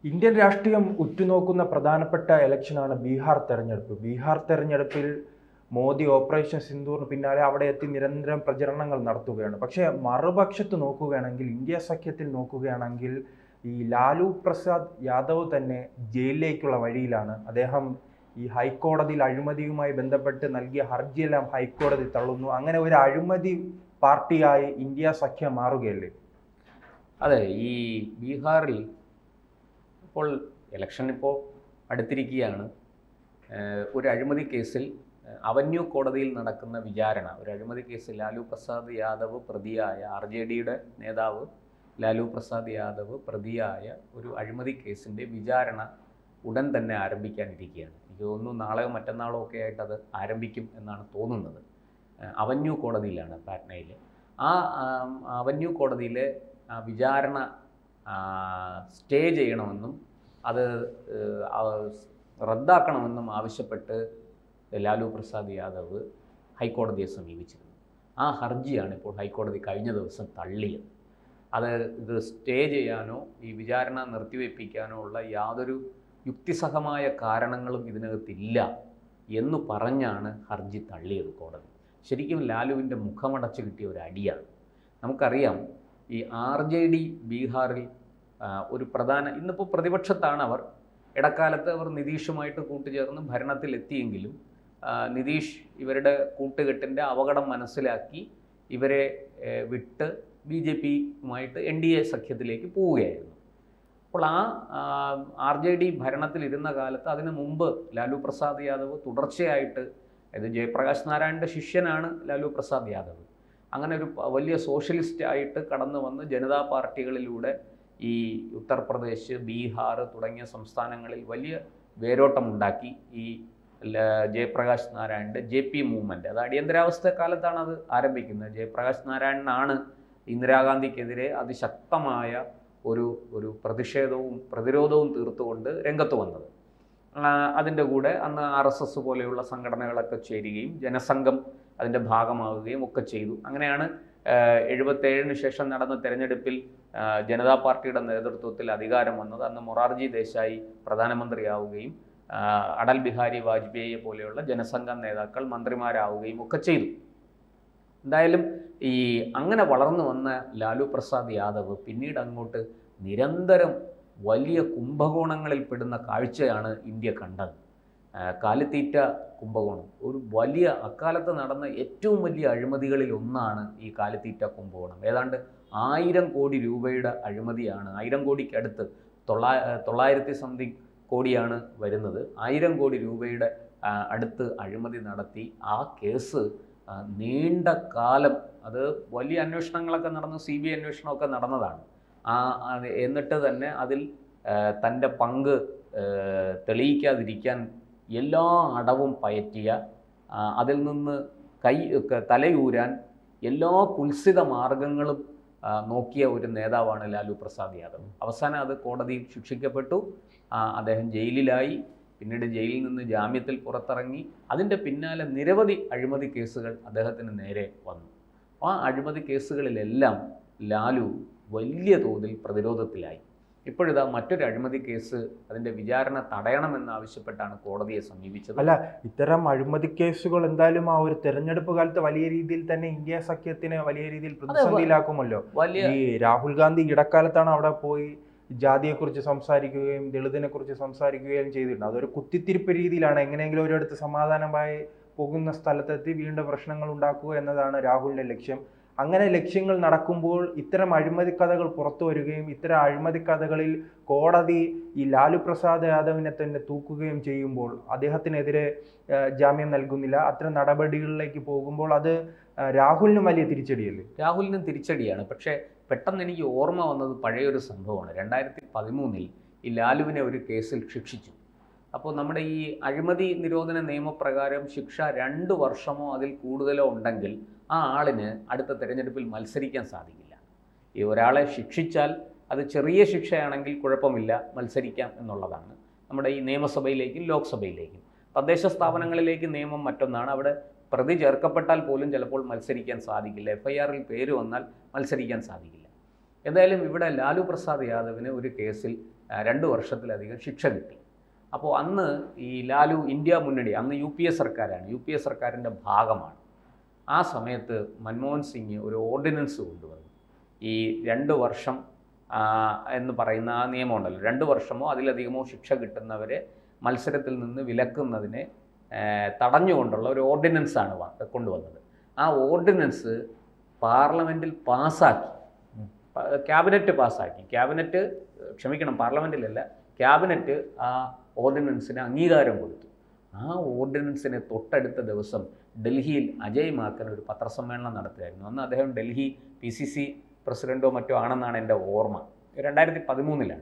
Indian രാഷ്ട്രീയം ഉറ്റുനോക്കുന്ന പ്രധാനപ്പെട്ട ഇലക്ഷനാണ് ബീഹാർ തെരഞ്ഞെടുപ്പ്. ബീഹാർ തെരഞ്ഞെടുപ്പിൽ മോദി ഓപ്പറേഷൻ സിന്ദൂറിന് പിന്നാലെ അവിടെ എത്തി നിരന്തരം പ്രചരണങ്ങൾ നടത്തുകയാണ്. പക്ഷേ മറുപക്ഷത്ത് നോക്കുകയാണെങ്കിൽ, ഇന്ത്യ സഖ്യത്തിൽ നോക്കുകയാണെങ്കിൽ ഈ ലാലു പ്രസാദ് യാദവ് തന്നെ ജയിലിലേക്കുള്ള വഴിയിലാണ്. അദ്ദേഹം ഈ ഹൈക്കോടതിയിൽ അഴിമതിയുമായി ബന്ധപ്പെട്ട് നൽകിയ ഹർജിയെല്ലാം ഹൈക്കോടതി തള്ളുന്നു. അങ്ങനെ ഒരു അഴിമതി പാർട്ടിയായി ഇന്ത്യ സഖ്യം മാറുകയല്ലേ? അതെ, ഈ ബീഹാറിൽ ഇപ്പോൾ ഇലക്ഷൻ അടുത്തിരിക്കുകയാണ്. ഒരു അഴിമതി കേസിൽ അവന്യൂ കോടതിയിൽ നടക്കുന്ന വിചാരണ, ഒരു അഴിമതി കേസിൽ ലാലു പ്രസാദ് യാദവ് പ്രതിയായ RJDയുടെ നേതാവ് ലാലു പ്രസാദ് യാദവ് പ്രതിയായ ഒരു അഴിമതി കേസിൻ്റെ വിചാരണ ഉടൻ തന്നെ ആരംഭിക്കാനിരിക്കുകയാണ്. എനിക്ക് തോന്നുന്നു നാളെയോ മറ്റന്നാളോ ഒക്കെ ആയിട്ട് അത് ആരംഭിക്കും എന്നാണ് തോന്നുന്നത്. അവന്യൂ കോടതിയിലാണ് പാറ്റ്നയിൽ. ആ അവന്യൂ കോടതിയിലെ വിചാരണ സ്റ്റേ ചെയ്യണമെന്നും അത് റദ്ദാക്കണമെന്നും ആവശ്യപ്പെട്ട് ലാലു പ്രസാദ് യാദവ് ഹൈക്കോടതിയെ സമീപിച്ചിരുന്നു. ആ ഹർജിയാണ് ഇപ്പോൾ ഹൈക്കോടതി കഴിഞ്ഞ ദിവസം തള്ളിയത്. ഇത് സ്റ്റേ ചെയ്യാനോ ഈ വിചാരണ നിർത്തിവെപ്പിക്കാനോ ഉള്ള യാതൊരു യുക്തിസഹമായ കാരണങ്ങളും ഇതിനകത്തില്ല എന്ന് പറഞ്ഞാണ് ഹർജി തള്ളിയത് കോടതി. ശരിക്കും ലാലുവിൻ്റെ മുഖമടച്ച് കിട്ടിയ ഒരു അടിയാണ്. നമുക്കറിയാം, ഈ RJD ബീഹാറിൽ ഒരു പ്രധാന, ഇന്നിപ്പോൾ പ്രതിപക്ഷത്താണ് അവർ. ഇടക്കാലത്ത് അവർ നിതീഷുമായിട്ട് കൂട്ടുചേർന്ന് ഭരണത്തിലെത്തിയെങ്കിലും നിതീഷ് ഇവരുടെ കൂട്ടുകെട്ടിൻ്റെ അപകടം മനസ്സിലാക്കി ഇവരെ വിട്ട് BJPയുമായിട്ട് NDA സഖ്യത്തിലേക്ക് പോവുകയായിരുന്നു. അപ്പോൾ RJD ഭരണത്തിലിരുന്ന കാലത്ത് അതിനു മുമ്പ് ലാലു പ്രസാദ് യാദവ് തുടർച്ചയായിട്ട്, അതായത് ജയപ്രകാശ് നാരായണൻ്റെ ശിഷ്യനാണ് ലാലു പ്രസാദ് യാദവ്, അങ്ങനെ ഒരു വലിയ സോഷ്യലിസ്റ്റ് ആയിട്ട് കടന്നു വന്ന് ജനതാ പാർട്ടികളിലൂടെ ഈ ഉത്തർപ്രദേശ്, ബീഹാർ തുടങ്ങിയ സംസ്ഥാനങ്ങളിൽ വലിയ വേരോട്ടമുണ്ടാക്കി. ഈ ജയപ്രകാശ് നാരായണൻ്റെ JP മൂവ്മെൻറ്റ്, അത് അടിയന്തരാവസ്ഥ കാലത്താണ് അത് ആരംഭിക്കുന്നത്. ജയപ്രകാശ് നാരായണനാണ് ഇന്ദിരാഗാന്ധിക്കെതിരെ അതിശക്തമായ ഒരു പ്രതിരോധവും തീർത്തുകൊണ്ട് രംഗത്ത് വന്നത്. അതിൻ്റെ കൂടെ അന്ന് RSS പോലെയുള്ള സംഘടനകളൊക്കെ ചേരുകയും ജനസംഘം അതിൻ്റെ ഭാഗമാവുകയും ഒക്കെ ചെയ്തു. അങ്ങനെയാണ് 77 ശേഷം നടന്ന തെരഞ്ഞെടുപ്പിൽ ജനതാ പാർട്ടിയുടെ നേതൃത്വത്തിൽ അധികാരം വന്നത്. അന്ന് മൊറാർജി ദേശായി പ്രധാനമന്ത്രിയാവുകയും അടൽ ബിഹാരി വാജ്പേയിയെ പോലെയുള്ള ജനസംഘം നേതാക്കൾ മന്ത്രിമാരാവുകയും ഒക്കെ ചെയ്തു. എന്തായാലും ഈ അങ്ങനെ വളർന്നു വന്ന ലാലു പ്രസാദ് യാദവ് പിന്നീട് അങ്ങോട്ട് നിരന്തരം വലിയ കുംഭകോണങ്ങളിൽ പെടുന്ന കാഴ്ചയാണ് ഇന്ത്യ കണ്ടത്. കാലിത്തീറ്റ കുംഭകോണം ഒരു വലിയ, അക്കാലത്ത് നടന്ന ഏറ്റവും വലിയ അഴിമതികളിൽ ഒന്നാണ് ഈ കാലിത്തീറ്റ കുംഭകോണം. ഏതാണ്ട് 1000 കോടി രൂപയുടെ അഴിമതിയാണ്. 1000 കോടിക്കടുത്ത് 900 സംതിങ് കോടിയാണ് വരുന്നത്. 1000 കോടി രൂപയുടെ അടുത്ത് അഴിമതി നടത്തി. ആ കേസ് നീണ്ട കാലം, അത് വലിയ അന്വേഷണങ്ങളൊക്കെ നടന്നു, CBI അന്വേഷണമൊക്കെ നടന്നതാണ്. എന്നിട്ട് തന്നെ അതിൽ തൻ്റെ പങ്ക് തെളിയിക്കാതിരിക്കാൻ എല്ലാ അടവും പയറ്റിയ, അതിൽ നിന്ന് തലയൂരാൻ എല്ലാ കുൽസിത മാർഗങ്ങളും നോക്കിയ ഒരു നേതാവാണ് ലാലു പ്രസാദ് യാദവ്. അവസാനം അത് കോടതിയിൽ ശിക്ഷിക്കപ്പെട്ടു. അദ്ദേഹം ജയിലിലായി. പിന്നീട് ജയിലിൽ നിന്ന് ജാമ്യത്തിൽ പുറത്തിറങ്ങി. അതിൻ്റെ പിന്നാലെ നിരവധി അഴിമതി കേസുകൾ അദ്ദേഹത്തിന് നേരെ വന്നു. ആ അഴിമതി കേസുകളിലെല്ലാം ലാലു വലിയ തോതിൽ പ്രതിരോധത്തിലായി. ഇപ്പോഴിതാ മറ്റൊരു അഴിമതി കേസ്, അതിൻ്റെ വിചാരണ തടയണമെന്നാവശ്യപ്പെട്ടാണ് കോടതിയെ സമീപിച്ചത്. അല്ല, ഇത്തരം അഴിമതി കേസുകൾ എന്തായാലും ആ ഒരു തെരഞ്ഞെടുപ്പ് കാലത്ത് വലിയ രീതിയിൽ തന്നെ ഇന്ത്യ സഖ്യത്തിനെ വലിയ രീതിയിൽ പ്രതിസന്ധിയിലാക്കുമല്ലോ. ഈ രാഹുൽ ഗാന്ധി ഇടക്കാലത്താണ് അവിടെ പോയി ജാതിയെക്കുറിച്ച് സംസാരിക്കുകയും ദളിതിനെ കുറിച്ച് സംസാരിക്കുകയും ചെയ്തിട്ടുണ്ട്. അതൊരു കുത്തിത്തിരിപ്പ് രീതിയിലാണ്. എങ്ങനെയെങ്കിലും ഒരിടത്ത് സമാധാനമായി പോകുന്ന സ്ഥലത്തെത്തി വീണ്ടും പ്രശ്നങ്ങൾ ഉണ്ടാക്കുക എന്നതാണ് രാഹുലിൻ്റെ ലക്ഷ്യം. അങ്ങനെ ലക്ഷ്യങ്ങൾ നടക്കുമ്പോൾ ഇത്തരം അഴിമതി കഥകൾ പുറത്തു വരികയും ഇത്തരം അഴിമതി കഥകളിൽ കോടതി ഈ ലാലു പ്രസാദ് യാദവിനെ തന്നെ തൂക്കുകയും ചെയ്യുമ്പോൾ അദ്ദേഹത്തിനെതിരെ ജാമ്യം നൽകുന്നില്ല. അത്തരം നടപടികളിലേക്ക് പോകുമ്പോൾ അത് രാഹുലിനും വലിയ തിരിച്ചടിയല്ലേ? രാഹുലിനും തിരിച്ചടിയാണ്. പക്ഷേ പെട്ടെന്ന് എനിക്ക് ഓർമ്മ വന്നത് പഴയൊരു സംഭവമാണ്. 2013 ഈ ലാലുവിനെ ഒരു കേസിൽ ശിക്ഷിച്ചു. അപ്പോൾ നമ്മുടെ ഈ അഴിമതി നിരോധന നിയമപ്രകാരം ശിക്ഷ 2 വർഷമോ അതിൽ കൂടുതലോ ഉണ്ടെങ്കിൽ ആ ആളിന് അടുത്ത തെരഞ്ഞെടുപ്പിൽ മത്സരിക്കാൻ സാധിക്കില്ല. ഈ ഒരാളെ ശിക്ഷിച്ചാൽ അത് ചെറിയ ശിക്ഷയാണെങ്കിൽ കുഴപ്പമില്ല, മത്സരിക്കാം എന്നുള്ളതാണ്. നമ്മുടെ ഈ നിയമസഭയിലേക്കും ലോക്സഭയിലേക്കും തദ്ദേശ സ്ഥാപനങ്ങളിലേക്ക് നിയമം മറ്റൊന്നാണ്. അവിടെ പ്രതി ചേർക്കപ്പെട്ടാൽ പോലും ചിലപ്പോൾ മത്സരിക്കാൻ സാധിക്കില്ല. FIRൽ പേര് വന്നാൽ മത്സരിക്കാൻ സാധിക്കില്ല. എന്തായാലും ഇവിടെ ലാലു പ്രസാദ് യാദവിന് ഒരു കേസിൽ 2 വർഷത്തിലധികം ശിക്ഷ കിട്ടി. അപ്പോൾ അന്ന് ഈ ലാലു ഇന്ത്യ മുന്നണി, അന്ന് UPA സർക്കാരാണ്, UPA സർക്കാരിൻ്റെ ഭാഗമാണ്. ആ സമയത്ത് മൻമോഹൻ സിംഗ് ഒരു ഓർഡിനൻസ് കൊണ്ടുവന്നു. ഈ 2 വർഷം എന്ന് പറയുന്ന ആ നിയമമുണ്ടല്ലോ, 2 വർഷമോ അതിലധികമോ ശിക്ഷ കിട്ടുന്നവരെ മത്സരത്തിൽ നിന്ന് വിലക്കുന്നതിനെ തടഞ്ഞുകൊണ്ടുള്ള ഒരു ഓർഡിനൻസാണ് കൊണ്ടുവന്നത്. ആ ഓർഡിനൻസ് പാർലമെൻറ്റിൽ പാസ്സാക്കി, ക്യാബിനറ്റ് പാസ്സാക്കി. പാർലമെൻറ്റിലല്ല, ക്യാബിനറ്റ് ആ ഓർഡിനൻസിന് അംഗീകാരം കൊടുത്തു. ആ ഓർഡിനൻസിനെ തൊട്ടടുത്ത ദിവസം ഡൽഹിയിൽ അജയ് മാക്കൻ ഒരു പത്രസമ്മേളനം നടത്തുകയായിരുന്നു. അന്ന് അദ്ദേഹം ഡൽഹി PCC പ്രസിഡൻറ്റോ മറ്റോ ആണെന്നാണ് എൻ്റെ ഓർമ്മ. 2013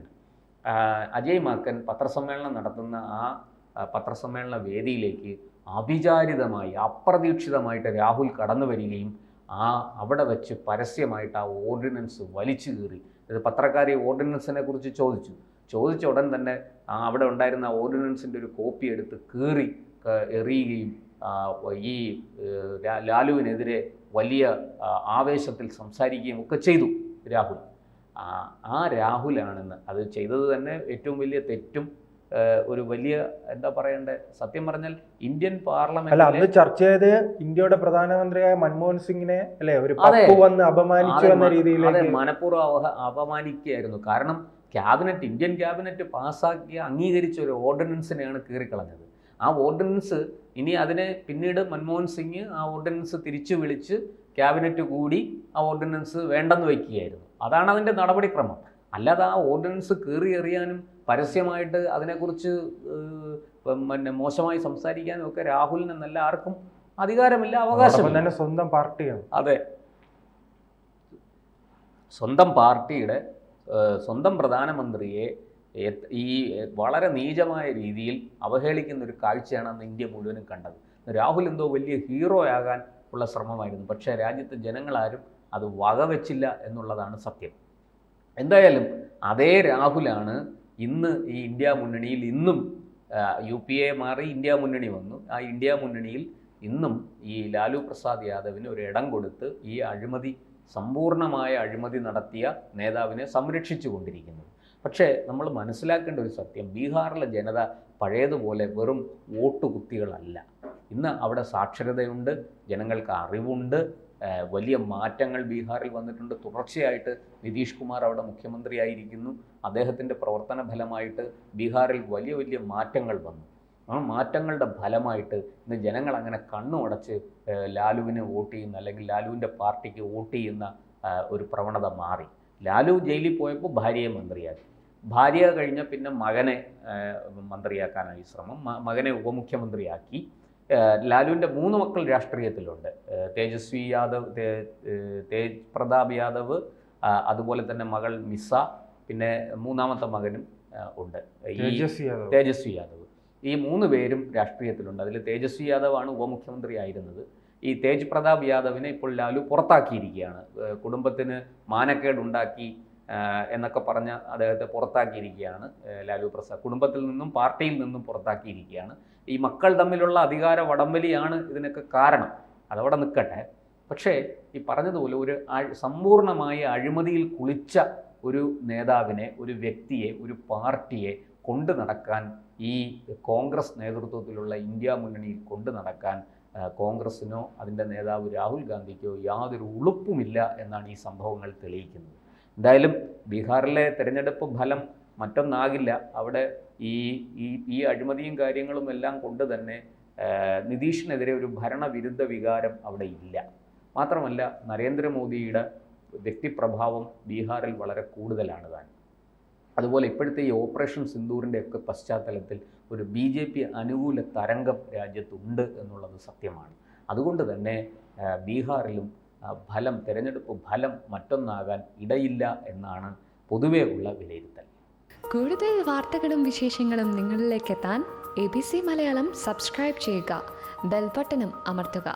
അജയ് മാക്കൻ പത്രസമ്മേളനം നടത്തുന്ന ആ പത്രസമ്മേളന വേദിയിലേക്ക് അവിചാരിതമായി, അപ്രതീക്ഷിതമായിട്ട് രാഹുൽ കടന്നു വരികയും അവിടെ വെച്ച് പരസ്യമായിട്ട് ആ ഓർഡിനൻസ് വലിച്ചു കീറി. പത്രക്കാർ ഈ ഓർഡിനൻസിനെ കുറിച്ച് ചോദിച്ച ഉടൻ തന്നെ അവിടെ ഉണ്ടായിരുന്ന ഓർഡിനൻസിൻ്റെ ഒരു കോപ്പി എടുത്ത് കീറി എറിയുകയും ഈ ലാലുവിനെതിരെ വലിയ ആവേശത്തിൽ സംസാരിക്കുകയും ഒക്കെ ചെയ്തു രാഹുൽ. ആ രാഹുലാണെന്ന് അത് ചെയ്തത് തന്നെ ഏറ്റവും വലിയ തെറ്റും ഒരു വലിയ എന്താ പറയണ്ടേ, സത്യം പറഞ്ഞാൽ ഇന്ത്യൻ പാർലമെന്റ് അന്ന് ചർച്ച ചെയ്ത് ഇന്ത്യയുടെ പ്രധാനമന്ത്രിയായ മൻമോഹൻ സിംഗിനെ അല്ലെ ഒരു പപ്പു വന്ന് അപമാനിച്ചു എന്ന രീതിയിലേക്ക് മനഃപൂർവ്വം അപമാനിക്കുകയായിരുന്നു. കാരണം ഇന്ത്യൻ ക്യാബിനറ്റ് പാസ്സാക്കിയ അംഗീകരിച്ച ഒരു ഓർഡിനൻസിനെയാണ് കീറിക്കളഞ്ഞത്. ആ ഓർഡിനൻസ് ഇനി അതിനെ പിന്നീട് മൻമോഹൻ സിംഗ് ആ ഓർഡിനൻസ് തിരിച്ചു വിളിച്ച് ക്യാബിനറ്റ് കൂടി ആ ഓർഡിനൻസ് വേണ്ടെന്ന് വയ്ക്കുകയായിരുന്നു. അതാണ് അതിൻ്റെ നടപടിക്രമം. അല്ലാതെ ആ ഓർഡിനൻസ് കീറി എറിയാനും പരസ്യമായിട്ട് അതിനെക്കുറിച്ച് മോശമായി സംസാരിക്കാനും ഒക്കെ രാഹുലിന് നല്ല ആർക്കും അധികാരമില്ല, അവകാശമില്ല. സ്വന്തം പാർട്ടിയാണ്. അതെ, സ്വന്തം പാർട്ടിയുടെ സ്വന്തം പ്രധാനമന്ത്രിയെ ഈ വളരെ നീചമായ രീതിയിൽ അവഹേളിക്കുന്ന ഒരു കാഴ്ചയാണ് അന്ന് ഇന്ത്യ മുഴുവനും കണ്ടത്. രാഹുൽ എന്തോ വലിയ ഹീറോ ആകാൻ ഉള്ള ശ്രമമായിരുന്നു. പക്ഷേ രാജ്യത്തെ ജനങ്ങളാരും അത് വകവെച്ചില്ല എന്നുള്ളതാണ് സത്യം. എന്തായാലും അതേ രാഹുലാണ് ഇന്ന് ഈ ഇന്ത്യ മുന്നണിയിൽ, ഇന്നും UPA മാറി ഇന്ത്യ മുന്നണി വന്നു. ആ ഇന്ത്യ മുന്നണിയിൽ ഇന്നും ഈ ലാലു പ്രസാദ് യാദവിന് ഒരു ഇടം കൊടുത്ത് ഈ സമ്പൂർണമായ അഴിമതി നടത്തിയ നേതാവിനെ സംരക്ഷിച്ചു കൊണ്ടിരിക്കുന്നത്. പക്ഷേ നമ്മൾ മനസ്സിലാക്കേണ്ട ഒരു സത്യം, ബീഹാറിലെ ജനത പഴയതുപോലെ വെറും വോട്ടുകുത്തികളല്ല. ഇന്ന് അവിടെ സാക്ഷരതയുണ്ട്, ജനങ്ങൾക്ക് അറിവുണ്ട്, വലിയ മാറ്റങ്ങൾ ബീഹാറിൽ വന്നിട്ടുണ്ട്. തുടർച്ചയായിട്ട് നിതീഷ് കുമാർ അവിടെ മുഖ്യമന്ത്രിയായിരിക്കുന്നു. അദ്ദേഹത്തിൻ്റെ പ്രവർത്തന ഫലമായിട്ട് ബീഹാറിൽ വലിയ വലിയ മാറ്റങ്ങൾ വന്നു. ആ മാറ്റങ്ങളുടെ ഫലമായിട്ട് ഇന്ന് ജനങ്ങൾ അങ്ങനെ കണ്ണുമടച്ച് ലാലുവിന് വോട്ട് ചെയ്യുന്ന, അല്ലെങ്കിൽ ലാലുവിൻ്റെ പാർട്ടിക്ക് വോട്ട് ചെയ്യുന്ന ഒരു പ്രവണത മാറി. ലാലു ജയിലിൽ പോയപ്പോൾ ഭാര്യയെ മന്ത്രിയാക്കി, ഭാര്യ കഴിഞ്ഞ പിന്നെ മകനെ മന്ത്രിയാക്കാനായി ശ്രമം, മകനെ ഉപമുഖ്യമന്ത്രിയാക്കി. ലാലുവിൻ്റെ 3 മക്കൾ രാഷ്ട്രീയത്തിലുണ്ട്. തേജസ്വി യാദവ്, തേജ് പ്രതാപ് യാദവ്, അതുപോലെ തന്നെ മകൾ മിസ, പിന്നെ 3ാമത്തെ മകനും ഉണ്ട് തേജസ്വി യാദവ്. ഈ 3 പേരും രാഷ്ട്രീയത്തിലുണ്ട്. അതിൽ തേജസ്വി യാദവാണ് ഉപമുഖ്യമന്ത്രി ആയിരുന്നത്. ഈ തേജ് പ്രതാപ് യാദവിനെ ഇപ്പോൾ ലാലു പുറത്താക്കിയിരിക്കുകയാണ്. കുടുംബത്തിന് മാനക്കേടുണ്ടാക്കി എന്നൊക്കെ പറഞ്ഞ് അദ്ദേഹത്തെ പുറത്താക്കിയിരിക്കുകയാണ് ലാലു പ്രസാദ്. കുടുംബത്തിൽ നിന്നും പാർട്ടിയിൽ നിന്നും പുറത്താക്കിയിരിക്കുകയാണ്. ഈ മക്കൾ തമ്മിലുള്ള അധികാര വടംവലിയാണ് ഇതിനൊക്കെ കാരണം. അതവിടെ നിൽക്കട്ടെ. പക്ഷേ ഈ പറഞ്ഞതുപോലെ ഒരു സമ്പൂർണമായ അഴിമതിയിൽ കുളിച്ച ഒരു നേതാവിനെ, ഒരു വ്യക്തിയെ, ഒരു പാർട്ടിയെ കൊണ്ടു നടക്കാൻ, ഈ കോൺഗ്രസ് നേതൃത്വത്തിലുള്ള ഇന്ത്യ മുന്നണിയിൽ കൊണ്ടു നടക്കാൻ കോൺഗ്രസിനോ അതിൻ്റെ നേതാവ് രാഹുൽ ഗാന്ധിക്കോ യാതൊരു ഉളുപ്പുമില്ല എന്നാണ് ഈ സംഭവങ്ങൾ തെളിയിക്കുന്നത്. എന്തായാലും ബീഹാറിലെ തെരഞ്ഞെടുപ്പ് ഫലം മറ്റൊന്നാകില്ല. അവിടെ ഈ അഴിമതിയും കാര്യങ്ങളും എല്ലാം കൊണ്ട് തന്നെ നിതീഷിനെതിരെ ഒരു ഭരണവിരുദ്ധ വികാരം അവിടെ ഇല്ല. മാത്രമല്ല നരേന്ദ്രമോദിയുടെ വ്യക്തിപ്രഭാവം ബീഹാറിൽ വളരെ കൂടുതലാണ് താൻ. അതുപോലെ ഇപ്പോഴത്തെ ഈ ഓപ്പറേഷൻ സിന്ദൂറിൻ്റെ ഒക്കെ പശ്ചാത്തലത്തിൽ ഒരു BJP അനുകൂല തരംഗം രാജ്യത്തുണ്ട് എന്നുള്ളത് സത്യമാണ്. അതുകൊണ്ട് തന്നെ ബീഹാറിലും തെരഞ്ഞെടുപ്പ് ഫലം മറ്റൊന്നാകാൻ ഇടയില്ല എന്നാണ് പൊതുവേ ഉള്ള വിലയിരുത്തൽ. കൂടുതൽ വാർത്തകളും വിശേഷങ്ങളും നിങ്ങളിലേക്ക് എത്താൻ ABC മലയാളം സബ്സ്ക്രൈബ് ചെയ്യുക, ബെൽ ബട്ടണും അമർത്തുക.